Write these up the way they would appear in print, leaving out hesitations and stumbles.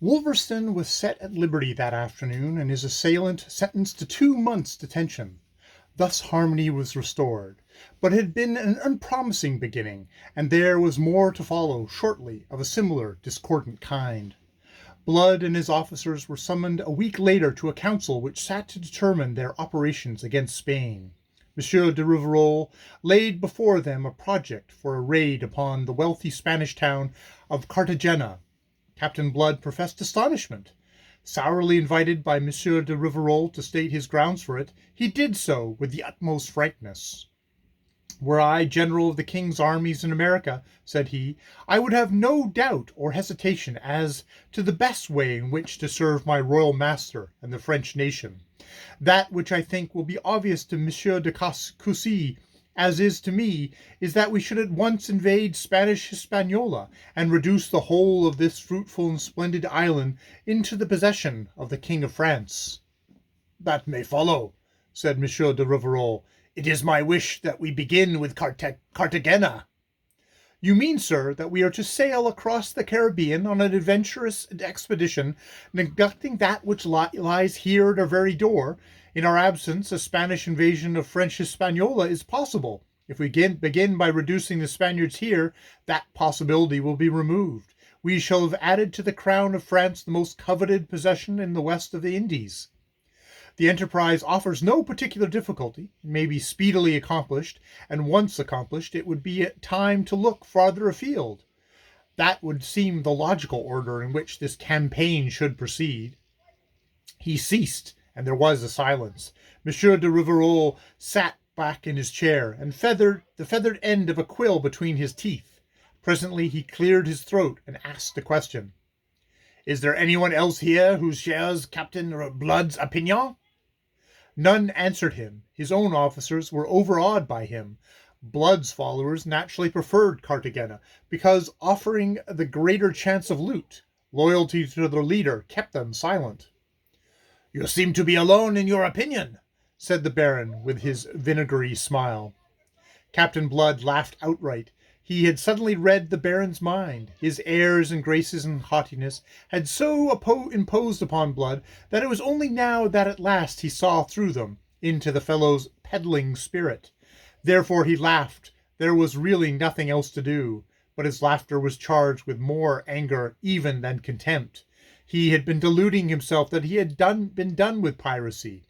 Wolverstone was set at liberty that afternoon, and his assailant sentenced to 2 months' detention. Thus harmony was restored, but it had been an unpromising beginning, and there was more to follow shortly of a similar discordant kind. Blood and his officers were summoned a week later to a council which sat to determine their operations against Spain. Monsieur de Rvrl laid before them a project for a raid upon the wealthy Spanish town of Cartagena. Captain Blood professed astonishment. Sourly invited by Monsieur de Rvrl to state his grounds for it, he did so with the utmost frankness. "Were I general of the king's armies in America," said he, "I would have no doubt or hesitation as to the best way in which to serve my royal master and the French nation. That which I think will be obvious to Monsieur de Cussy, as is to me, is that we should at once invade Spanish Hispaniola, and reduce the whole of this fruitful and splendid island into the possession of the King of France." "That may follow," said Monsieur de Rvrl. "It is my wish that we begin with Cartagena." "You mean, sir, that we are to sail across the Caribbean on an adventurous expedition, neglecting that which lies here at our very door. In our absence, a Spanish invasion of French Hispaniola is possible. If we begin by reducing the Spaniards here, that possibility will be removed. We shall have added to the crown of France the most coveted possession in the west of the Indies. The enterprise offers no particular difficulty, it may be speedily accomplished, and once accomplished it would be time to look farther afield. That would seem the logical order in which this campaign should proceed." He ceased, and there was a silence. Monsieur de Rvrl sat back in his chair, and the feathered end of a quill between his teeth. Presently he cleared his throat and asked a question. "Is there anyone else here who shares Captain Blood's opinion?" None answered him. His own officers were overawed by him. Blood's followers naturally preferred Cartagena, because offering the greater chance of loot. Loyalty to their leader kept them silent. "You seem to be alone in your opinion," said the Baron, with his vinegary smile. Captain Blood laughed outright. He had suddenly read the Baron's mind. His airs and graces and haughtiness had so imposed upon Blood that it was only now that at last he saw through them into the fellow's peddling spirit. Therefore he laughed. There was really nothing else to do. But his laughter was charged with more anger even than contempt. He had been deluding himself that he had been done with piracy.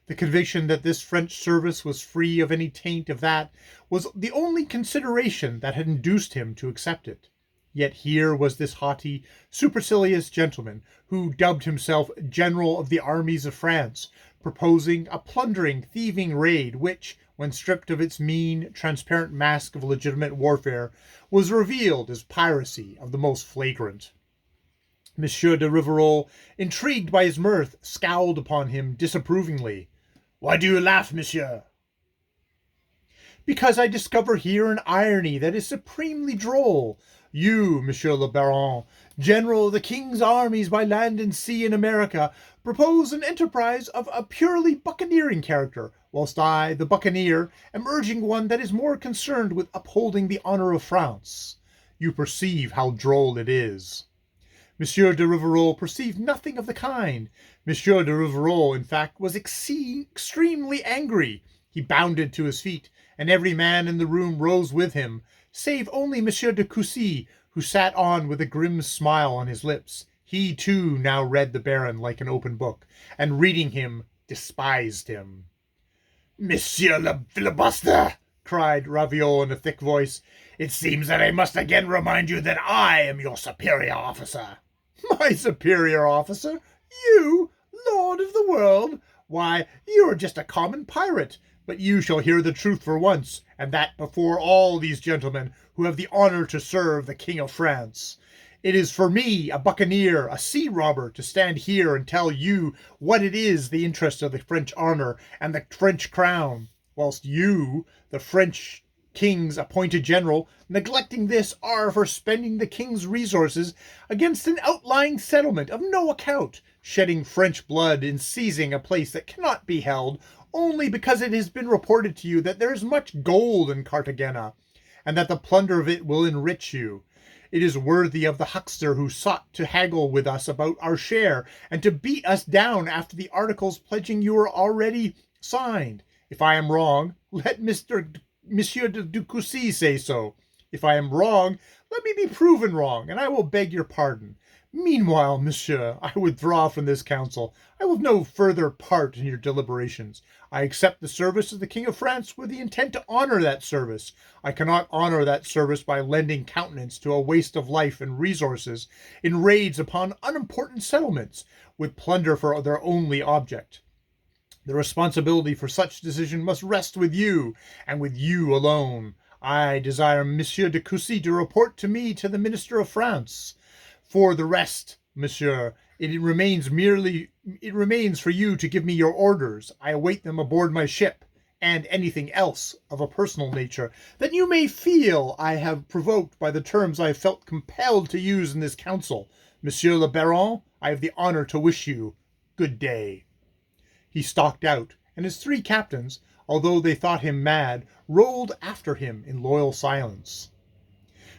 The conviction that this French service was free of any taint of that was the only consideration that had induced him to accept it. Yet here was this haughty, supercilious gentleman, who dubbed himself General of the Armies of France, proposing a plundering, thieving raid which, when stripped of its mean, transparent mask of legitimate warfare, was revealed as piracy of the most flagrant. Monsieur de Rvrl, intrigued by his mirth, scowled upon him disapprovingly. "Why do you laugh, monsieur?" "Because I discover here an irony that is supremely droll. You, Monsieur le Baron, general of the king's armies by land and sea in America, propose an enterprise of a purely buccaneering character, whilst I, the buccaneer, am urging one that is more concerned with upholding the honor of France. You perceive how droll it is." Monsieur de Rvrl perceived nothing of the kind. Monsieur de Rvrl, in fact, was extremely angry. He bounded to his feet, and every man in the room rose with him, save only Monsieur de Cussy, who sat on with a grim smile on his lips. He, too, now read the Baron like an open book, and reading him, despised him. "Monsieur le filibuster!" cried Rvrl in a thick voice. "It seems that I must again remind you that I am your superior officer." "My superior officer? You, lord of the world? Why, you are just a common pirate. But you shall hear the truth for once, and that before all these gentlemen who have the honor to serve the King of France. It is for me, a buccaneer, a sea robber, to stand here and tell you what it is the interest of the French honor and the French crown, whilst you, the French King's appointed general, neglecting this, are for spending the king's resources against an outlying settlement of no account, shedding French blood in seizing a place that cannot be held, only because it has been reported to you that there is much gold in Cartagena, and that the plunder of it will enrich you. It is worthy of the huckster who sought to haggle with us about our share, and to beat us down after the articles pledging you were already signed. If I am wrong, let Monsieur de Ducousy say so. If I am wrong, let me be proven wrong, and I will beg your pardon. Meanwhile, monsieur, I withdraw from this council. I will have no further part in your deliberations. I accept the service of the King of France with the intent to honor that service. I cannot honor that service by lending countenance to a waste of life and resources in raids upon unimportant settlements, with plunder for their only object. The responsibility for such decision must rest with you, and with you alone. I desire Monsieur de Coucy to report to me to the Minister of France. For the rest, monsieur, it remains for you to give me your orders. I await them aboard my ship, and anything else of a personal nature that you may feel I have provoked by the terms I have felt compelled to use in this council. Monsieur le Baron, I have the honor to wish you good day. He stalked out, and his 3 captains, although they thought him mad, rolled after him in loyal silence.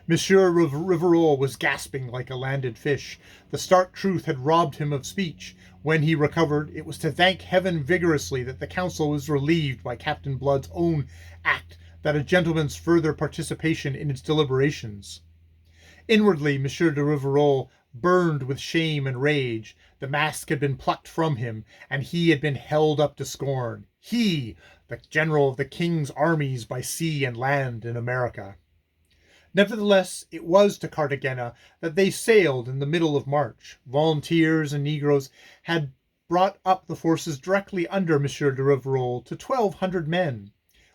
Monsieur Rvrl was gasping like a landed fish. The stark truth had robbed him of speech. When he recovered, it was to thank heaven vigorously that the council was relieved by Captain Blood's own act, that a gentleman's further participation in its deliberations. Inwardly, Monsieur de Rvrl burned with shame and rage. The mask had been plucked from him, and he had been held up to scorn. He, the general of the king's armies by sea and land in America. Nevertheless, it was to Cartagena that they sailed in the middle of March. Volunteers and Negroes had brought up the forces directly under Monsieur de Rvrl to 1,200 men.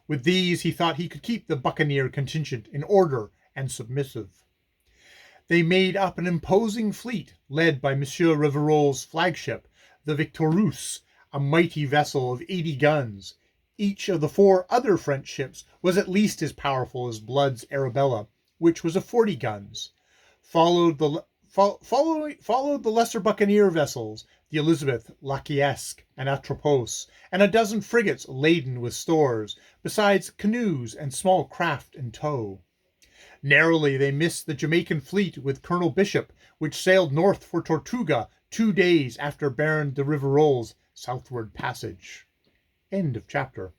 With these he thought he could keep the buccaneer contingent in order and submissive. They made up an imposing fleet, led by Monsieur Rivarol's flagship, the Victorieuse, a mighty vessel of 80 guns. Each of the 4 other French ships was at least as powerful as Blood's Arabella, which was of 40 guns. Followed the lesser buccaneer vessels, the Elizabeth, Laquiesque, and Atropos, and a dozen frigates laden with stores, besides canoes and small craft in tow. Narrowly they missed the Jamaican fleet with Colonel Bishop, which sailed north for Tortuga 2 days after Baron de Rivarol's southward passage. End of chapter.